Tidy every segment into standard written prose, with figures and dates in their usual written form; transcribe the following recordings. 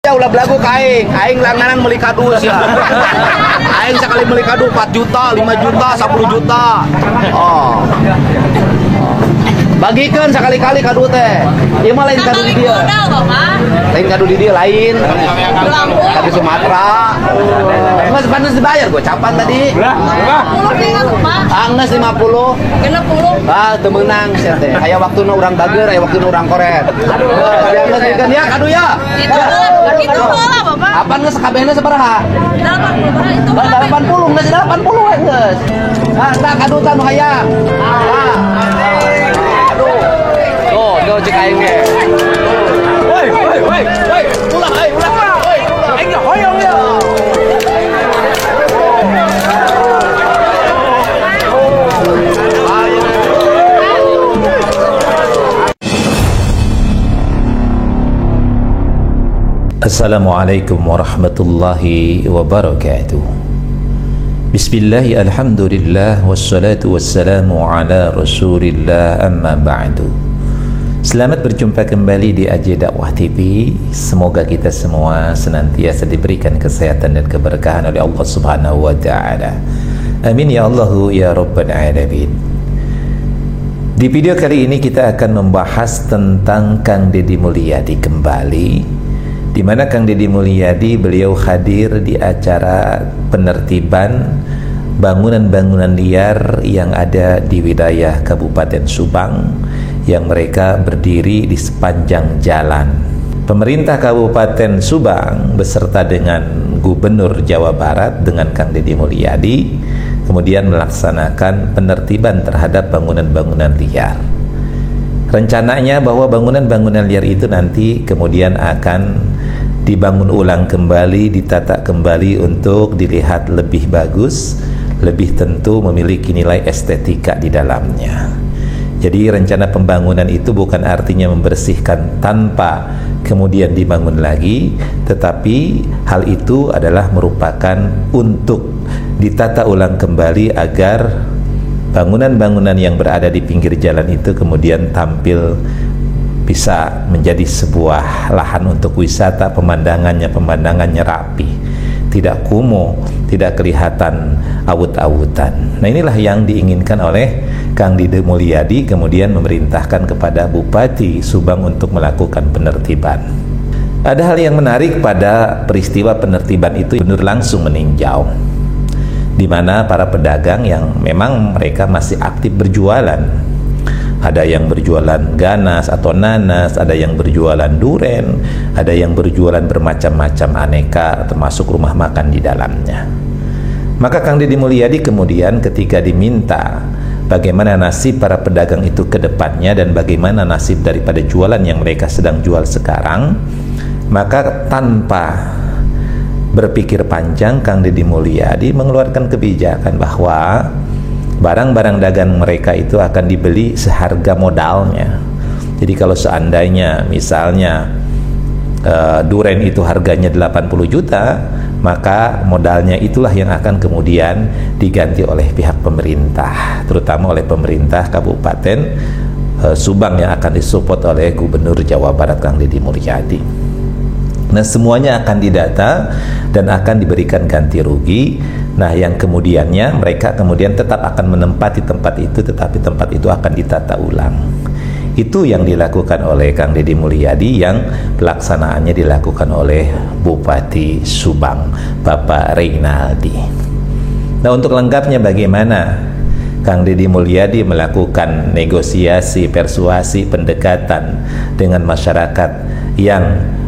Ya ulah belagu ka aing langganan meuli kadu sia. Aing sekali meuli kadu 4 juta, 5 juta, 10 juta. Oh. Bagikeun sekali-kali kadu teh. Ieu mah lain kadu di dieu. Lain kadu di dieu lain. Kadu Sumatera. Mas panas dibayar gocapan tadi. Angges 50. 60. Ah, teu meunang sia teh. Aya waktuna urang bager, aya waktuna urang koret. Aduh, kalian geus ya kadu ya. Itu bola, Bapak. Apaan geus kabehna sabaraha? 80. Itu 80, geus 80 geus. Ah, tah kadu tah nu hayang. Ah. Aduh. Tuh cek aing ge. Woi, ulah ulah. Aing ge hoyong ya. Assalamualaikum warahmatullahi wabarakatuh. Bismillah, alhamdulillah, wassalatu wassalamu ala rasulillah, amma ba'du. Selamat berjumpa kembali di AJ Dakwah TV. Semoga kita semua senantiasa diberikan kesehatan dan keberkahan oleh Allah Subhanahu wa ta'ala. Amin ya Allahu ya Rabbal Alamin. Di video kali ini kita akan membahas tentang Kang Deddy Mulyadi kembali, di mana Kang Deddy Mulyadi beliau hadir di acara penertiban bangunan-bangunan liar yang ada di wilayah Kabupaten Subang yang mereka berdiri di sepanjang jalan. Pemerintah Kabupaten Subang beserta dengan Gubernur Jawa Barat dengan Kang Deddy Mulyadi kemudian melaksanakan penertiban terhadap bangunan-bangunan liar. Rencananya bahwa bangunan-bangunan liar itu nanti kemudian akan dibangun ulang kembali, ditata kembali untuk dilihat lebih bagus, lebih tentu memiliki nilai estetika di dalamnya. Jadi rencana pembangunan itu bukan artinya membersihkan tanpa kemudian dibangun lagi, tetapi hal itu adalah merupakan untuk ditata ulang kembali agar bangunan-bangunan yang berada di pinggir jalan itu kemudian tampil bisa menjadi sebuah lahan untuk wisata, pemandangannya rapi, tidak kumuh, tidak kelihatan awut-awutan. Nah, inilah yang diinginkan oleh Kang Deddy Mulyadi, kemudian memerintahkan kepada Bupati Subang untuk melakukan penertiban. Ada hal yang menarik pada peristiwa penertiban itu, Gubernur langsung meninjau di mana para pedagang yang memang mereka masih aktif berjualan. Ada yang berjualan ganas atau nanas, ada yang berjualan duren, ada yang berjualan bermacam-macam aneka, termasuk rumah makan di dalamnya. Maka Kang Deddy Mulyadi kemudian ketika diminta bagaimana nasib para pedagang itu ke depannya dan bagaimana nasib daripada jualan yang mereka sedang jual sekarang, maka tanpa berpikir panjang Kang Deddy Mulyadi mengeluarkan kebijakan bahwa barang-barang dagang mereka itu akan dibeli seharga modalnya. Jadi kalau seandainya misalnya duren itu harganya 80 juta, maka modalnya itulah yang akan kemudian diganti oleh pihak pemerintah, terutama oleh pemerintah Kabupaten Subang yang akan disupport oleh Gubernur Jawa Barat Kang Deddy Mulyadi. Nah, semuanya akan didata dan akan diberikan ganti rugi. Nah, yang kemudiannya mereka kemudian tetap akan menempati tempat itu, tetapi tempat itu akan ditata ulang. Itu yang dilakukan oleh Kang Deddy Mulyadi, yang pelaksanaannya dilakukan oleh Bupati Subang, Bapak Reynaldi. Nah, untuk lengkapnya bagaimana Kang Deddy Mulyadi melakukan negosiasi, persuasi, pendekatan dengan masyarakat yang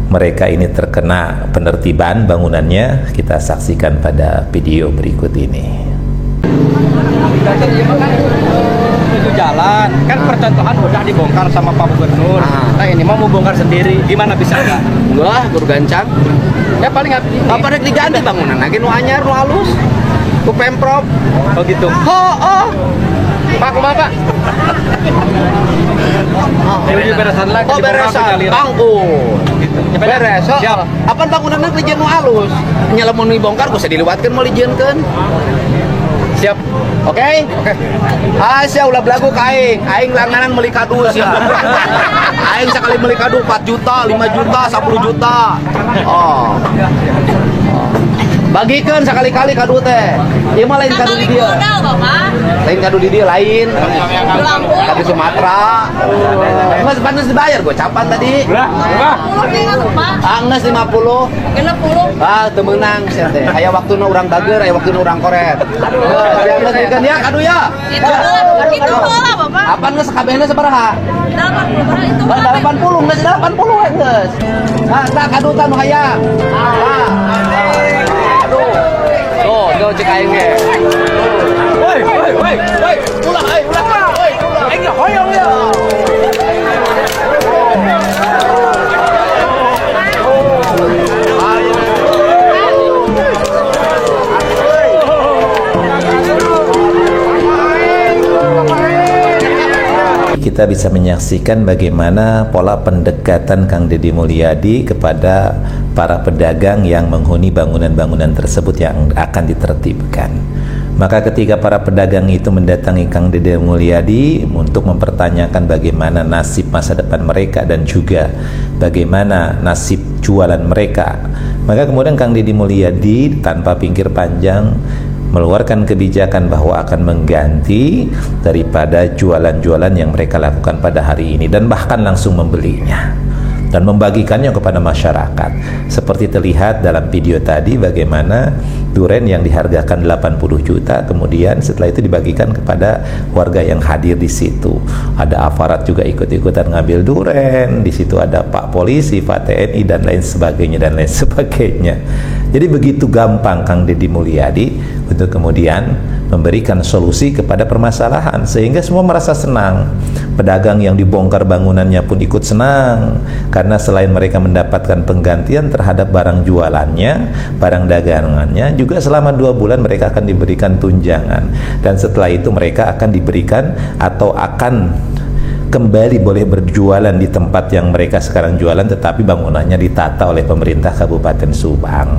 mereka ini terkena penertiban bangunannya, kita saksikan pada video berikut ini. Itu jalan, kan percontohan udah dibongkar sama Pak Gubernur. Nah, ini mau bongkar sendiri, gimana bisa enggak? Enggak, guru gancang. Ya paling Apa rek diganti bangunan lagi nu anyar nu halus. Ku Pemprov. Oh gitu. Oh. Pak, Bapak. Ini beresan lagi. Oh, beresan. Bangku. Gitu. Beres. Siap. Apaan bangunan lijeun nu halus? Nya lamun dibongkar kudu diliwatkeun mau lijieunkeun. siap. Oke? Oke. Sia ulah belagu ka aing langganan meuli kadu sia. Aing sekali meuli kadu 4 juta, 5 juta, 10 juta. Oh. Bagikan sekali-kali kado teh. Ieu mah lain kado di dia. Lain kado di dia lain. Kado Sumatera. Mas panas dibayar gua capan tadi. Angges 50. 60. Ah, teu meunang sia teh. Aya waktuna urang dager, aya waktuna urang koret. Angges dikeun ya kado ya. Itu bola Bapak. Apaan geus sakabehna sabaraha? 80 itu bola. 80 geus 80 geus. Nah, kado tah nu hayang. Tuh cek aing ge. Woi, ulah aing ge hoyong ya. Kita bisa menyaksikan bagaimana pola pendekatan Kang Deddy Mulyadi kepada para pedagang yang menghuni bangunan-bangunan tersebut yang akan ditertibkan. Maka ketika para pedagang itu mendatangi Kang Deddy Mulyadi untuk mempertanyakan bagaimana nasib masa depan mereka dan juga bagaimana nasib jualan mereka, maka kemudian Kang Deddy Mulyadi tanpa pikir panjang mengeluarkan kebijakan bahwa akan mengganti daripada jualan-jualan yang mereka lakukan pada hari ini dan bahkan langsung membelinya dan membagikannya kepada masyarakat. Seperti terlihat dalam video tadi bagaimana duren yang dihargakan 80 juta kemudian setelah itu dibagikan kepada warga yang hadir di situ. Ada aparat juga ikut-ikutan ngambil duren, di situ ada Pak Polisi, Pak TNI dan lain sebagainya dan lain sebagainya. Jadi begitu gampang Kang Deddy Mulyadi untuk kemudian memberikan solusi kepada permasalahan sehingga semua merasa senang. Pedagang yang dibongkar bangunannya pun ikut senang karena selain mereka mendapatkan penggantian terhadap barang jualannya, barang dagangannya, juga selama 2 bulan mereka akan diberikan tunjangan dan setelah itu mereka akan diberikan atau akan kembali boleh berjualan di tempat yang mereka sekarang jualan, tetapi bangunannya ditata oleh pemerintah Kabupaten Subang.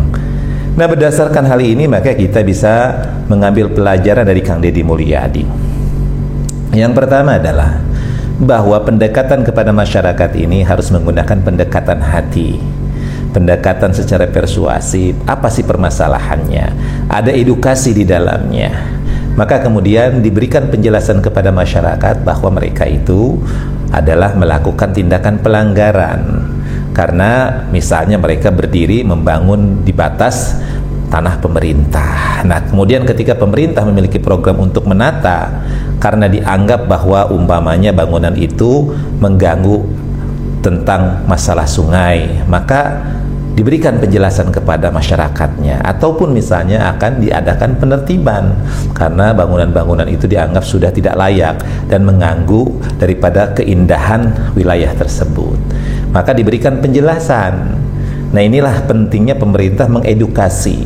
Nah, berdasarkan hal ini maka kita bisa mengambil pelajaran dari Kang Deddy Mulyadi. Yang pertama adalah bahwa pendekatan kepada masyarakat ini harus menggunakan pendekatan hati, pendekatan secara persuasif. Apa sih permasalahannya? Ada edukasi di dalamnya. Maka kemudian diberikan penjelasan kepada masyarakat bahwa mereka itu adalah melakukan tindakan pelanggaran karena misalnya mereka berdiri membangun di batas tanah pemerintah. Nah, kemudian ketika pemerintah memiliki program untuk menata karena dianggap bahwa umpamanya bangunan itu mengganggu tentang masalah sungai, maka diberikan penjelasan kepada masyarakatnya, ataupun misalnya akan diadakan penertiban karena bangunan-bangunan itu dianggap sudah tidak layak dan mengganggu daripada keindahan wilayah tersebut, maka diberikan penjelasan. Nah, inilah pentingnya pemerintah mengedukasi,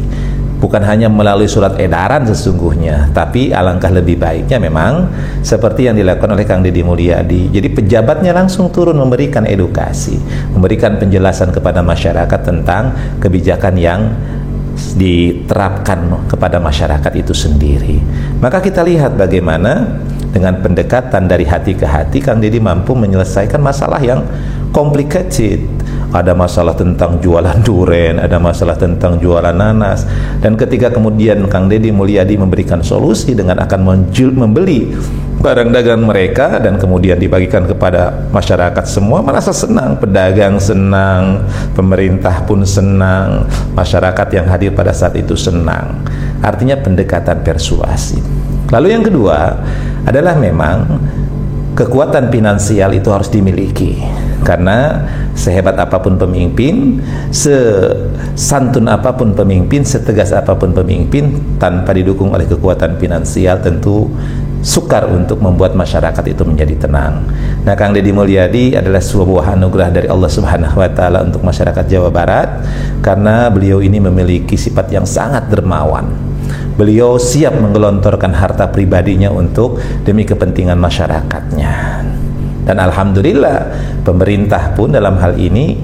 bukan hanya melalui surat edaran sesungguhnya, tapi alangkah lebih baiknya memang seperti yang dilakukan oleh Kang Deddy Mulyadi. Jadi pejabatnya langsung turun memberikan edukasi, memberikan penjelasan kepada masyarakat tentang kebijakan yang diterapkan kepada masyarakat itu sendiri. Maka kita lihat bagaimana dengan pendekatan dari hati ke hati Kang Deddy mampu menyelesaikan masalah yang complicated. Ada masalah tentang jualan duren, ada masalah tentang jualan nanas, dan ketika kemudian Kang Deddy Mulyadi memberikan solusi dengan akan membeli barang dagang mereka dan kemudian dibagikan kepada masyarakat, semua merasa senang, pedagang senang, pemerintah pun senang, masyarakat yang hadir pada saat itu senang. Artinya pendekatan persuasi. Lalu yang kedua adalah memang kekuatan finansial itu harus dimiliki, karena sehebat apapun pemimpin, sesantun apapun pemimpin, setegas apapun pemimpin, tanpa didukung oleh kekuatan finansial tentu sukar untuk membuat masyarakat itu menjadi tenang. Nah, Kang Deddy Mulyadi adalah sebuah anugerah dari Allah Subhanahu wa taala untuk masyarakat Jawa Barat karena beliau ini memiliki sifat yang sangat dermawan. Beliau siap menggelontorkan harta pribadinya untuk demi kepentingan masyarakatnya. Dan alhamdulillah pemerintah pun dalam hal ini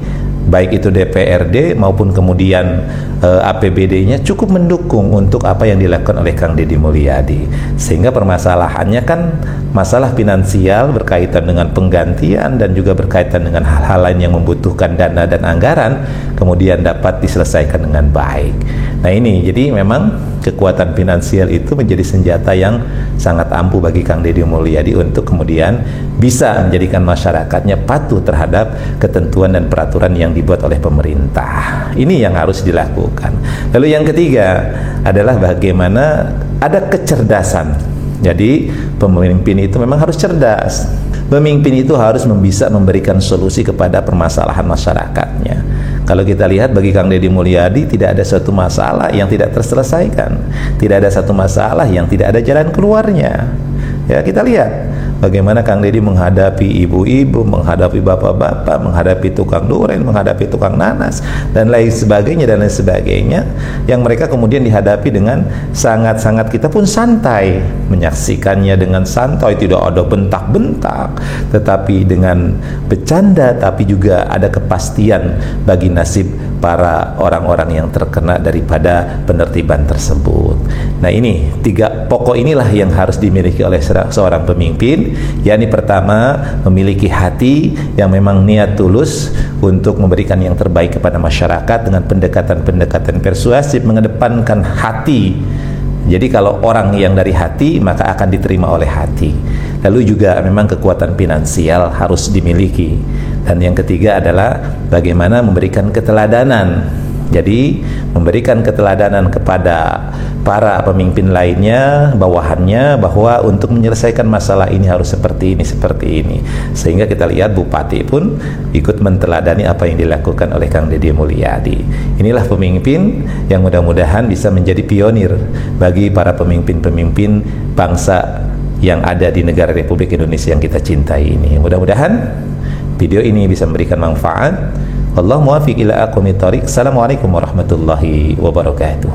baik itu DPRD maupun kemudian APBD-nya cukup mendukung untuk apa yang dilakukan oleh Kang Deddy Mulyadi. Sehingga permasalahannya kan masalah finansial berkaitan dengan penggantian dan juga berkaitan dengan hal-hal lain yang membutuhkan dana dan anggaran kemudian dapat diselesaikan dengan baik. Nah ini, jadi memang kekuatan finansial itu menjadi senjata yang sangat ampuh bagi Kang Deddy Mulyadi untuk kemudian bisa menjadikan masyarakatnya patuh terhadap ketentuan dan peraturan yang dibuat oleh pemerintah. Ini yang harus dilakukan. Lalu yang ketiga adalah bagaimana ada kecerdasan. Jadi pemimpin itu memang harus cerdas. Pemimpin itu harus bisa memberikan solusi kepada permasalahan masyarakatnya. Kalau kita lihat bagi Kang Deddy Mulyadi tidak ada satu masalah yang tidak terselesaikan, tidak ada satu masalah yang tidak ada jalan keluarnya. Ya, kita lihat bagaimana Kang Deddy menghadapi ibu-ibu, menghadapi bapak-bapak, menghadapi tukang duren, menghadapi tukang nanas dan lain sebagainya yang mereka kemudian dihadapi dengan sangat-sangat, kita pun santai menyaksikannya dengan santai, tidak ada bentak-bentak, tetapi dengan bercanda, tapi juga ada kepastian bagi nasib para orang-orang yang terkena daripada penertiban tersebut. Nah ini tiga pokok inilah yang harus dimiliki oleh seorang pemimpin, yakni pertama memiliki hati yang memang niat tulus untuk memberikan yang terbaik kepada masyarakat dengan pendekatan-pendekatan persuasif, mengedepankan hati. Jadi kalau orang yang dari hati maka akan diterima oleh hati. Lalu juga memang kekuatan finansial harus dimiliki. Dan yang ketiga adalah bagaimana memberikan keteladanan. Jadi memberikan keteladanan kepada para pemimpin lainnya, bawahannya, bahwa untuk menyelesaikan masalah ini harus seperti ini. Sehingga kita lihat Bupati pun ikut menteladani apa yang dilakukan oleh Kang Deddy Mulyadi. Inilah pemimpin yang mudah-mudahan bisa menjadi pionir bagi para pemimpin-pemimpin bangsa yang ada di negara Republik Indonesia yang kita cintai ini. Mudah-mudahan video ini bisa memberikan manfaat. Allah muwafiq ila aqwamit thoriq. Assalamualaikum warahmatullahi wabarakatuh.